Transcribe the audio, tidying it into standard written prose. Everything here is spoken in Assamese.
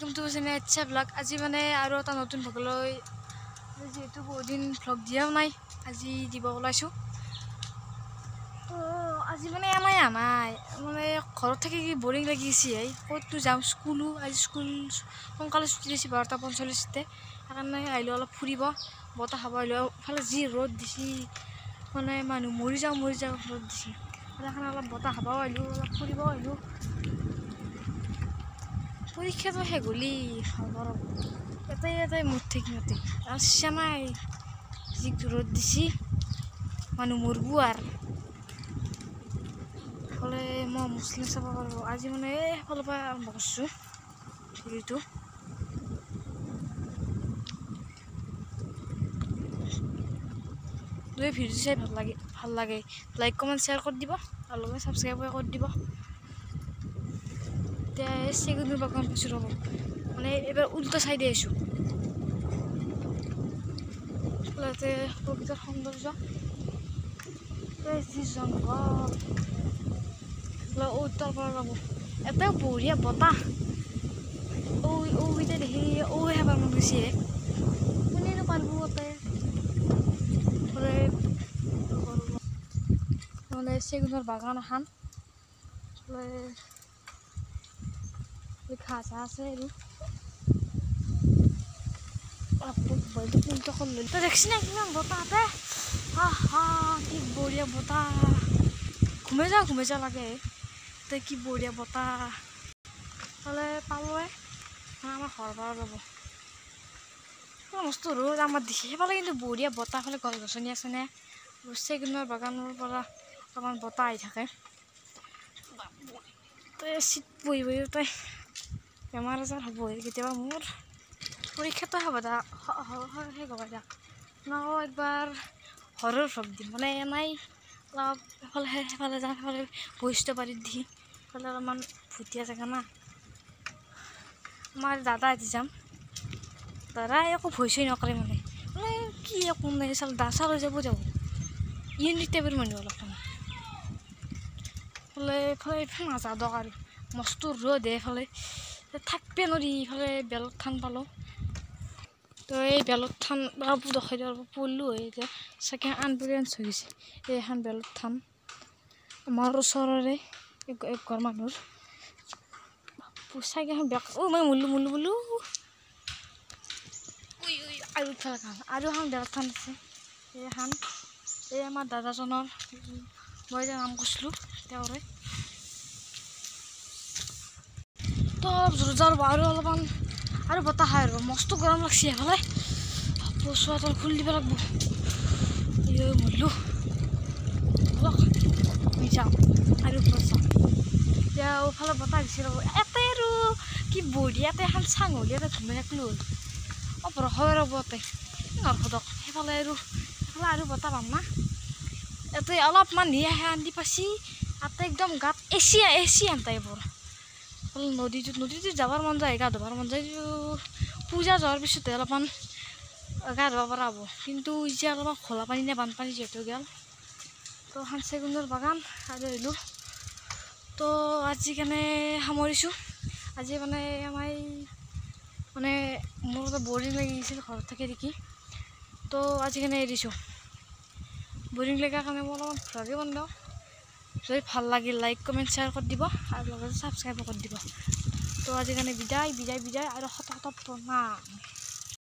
वेलकम टू चैनल अच्छा ब्लॉग आज माने आरो এটা নতুন ব্লগ লৈ যেহেতু বহুত দিন ব্লগ দিয়াও নাই আজি দিব ওলাইছো তো আজি মানে আমাৰ মানে ঘৰত থাকি কি বোৰিং লাগিছে কতটো যাম স্কুলো আজি স্কুল সোনকালে ছুটি দিছে 12:45 তে কাৰণে আইলো অলপ ফুৰিব বতা খাব আইলো ফালে যি ৰ'দ দিছি মানে মানুহ মৰি যাও ৰ'দ দিছি কাৰণে অলপ বতা খাব আইলো অলপ ফুৰিব আইলো পৰীক্ষা তো হেগলি খবৰ এটাই মুঠ ঠিক মতে আর শ্যামাই যি রোদ দিছি মানুহ মরব আর ফলে মই মুসলিম চাব পারবো আজি মানে ফলৰ পৰা আৰম্ভ কৰিছো ভিডিঅ'টো দুই ভিডিঅ চাই ভাল লাগে লাইক কমেন্ট শেয়াৰ কৰি দিব আৰু লগে সাবস্ক্ৰাইব কৰি দিব সেগুলো বাগান কিছু ৰব মানে এবাৰ উল্টো সাইডে এসো প্ৰকৃতিৰ সৌন্দৰ্য জঙ্গল উত্তৰ পৰা যাব এত বঢ়িয়া বতাহ ওইটা দেখি হেবার মন গৈছে কোনেনো পারব মানে সেগুলোর বাগান এখন ঘাস আছে দেখছি না কিমান বতাহতে কি বঢ়িয়া বতাহ ঘুমে যা লাগে কি বঢ়িয়া বতাহ তাহলে পাবই আমার ঘর পাওয়া যাব মস্ত রোদ আমার দেখি সেইফালে কিন্তু বঢ়িয়া বতাহ ফালে গছ গছনি আছে নে চেগুনৰ বাগানৰ পৰা অকণমান বতাহ আহি থাকে তই চিট বহি তই বেমাৰ আজাৰ হ'ব কেতিয়াবা মোৰ পৰীক্ষাটো হ'ব শেষ হ'ব যা আকৌ একবাৰ হৰৰ ভ্লগ দিম মানে এনেই অলপ সেইফালে যাম সেইফালে বৈশিষ্ট্য পাৰি দি সেইফালে অলপমান ভুটীয়া জেগা না আমাৰ দাদা এটি যাম দাদাই একো ভয় চয় নকৰে মানে কি একো নাই চাল দাচা লৈ যাব ইউনিট টাইপৰ মানুহ অলপমান এইফালে নাযাদক আৰু মস্ত ৰ'দ এইফালে থাকবে নৰি ইফালে বেলত থান পালোঁ তো এই বেলত থান দেখাই দিব পড়লো এতিয়া চাগে আনবেলেঞ্চ হৈ গৈছে এইখন বেলত থান আমাৰ ওচৰৰে ঘৰ মানুহৰ চাগে এখন বেগ মই মুল্লো আৰু ইফালে খান আৰু এখন বেলত থান আছে এইখন এই আমাৰ দাদাজনৰ মই যে নাম কৈছিলোঁ তেওঁৰে তো জোৰ আৰু অলপমান আৰু বতাহ খাই আৰু মস্ত গৰম লাগছে সেইফালে চোৱাটো খুলি দিব লাগিব মৰিলোঁ যাওঁ আৰু যাওঁ এতিয়া ওফালে বতাহ দিছে ৰ'ব এটাই আৰু কি বঢ়িয়াতে এখন চাঙলি এটা ঘুমাই থাকিলোঁ হ'ল ৰখাই ৰ'ব এটাই নৰসদক সেইফালে আৰু বতাহ পাম না এটাই অলপমান নিয়ে আহে আন্দি পাচি তাতে একদম গাত এচি আন টাইপৰ নদীটো যাবৰ মন যায় গা ধুবৰ মন যায় পূজা যোৱাৰ পিছতে অলপমান গা ধুব পৰা হ'ব কিন্তু এতিয়া অলপমান খোলা পানী নে বানপানী যিহেতু গ'ল তো এখন চেগুনৰ বাগান আৰু আহিলোঁ তো আজি কাৰণে সামৰিছোঁ আজি মানে আমাৰ মানে মোৰ এটা বৰিং লাগি গৈছিল ঘৰত থাকি দেখি তো আজি কাৰণে এৰিছোঁ বৰিং লগাৰ কাৰণে মই অলপমান ভ্লগে বনাওঁ যদি ভাল লাগিল লাইক কমেণ্ট শ্বেয়াৰ কৰি দিব আৰু লগতে ছাবস্ক্ৰাইব কৰি দিব তো আজি কাৰণে বিদায় আৰু শত প্ৰণাম।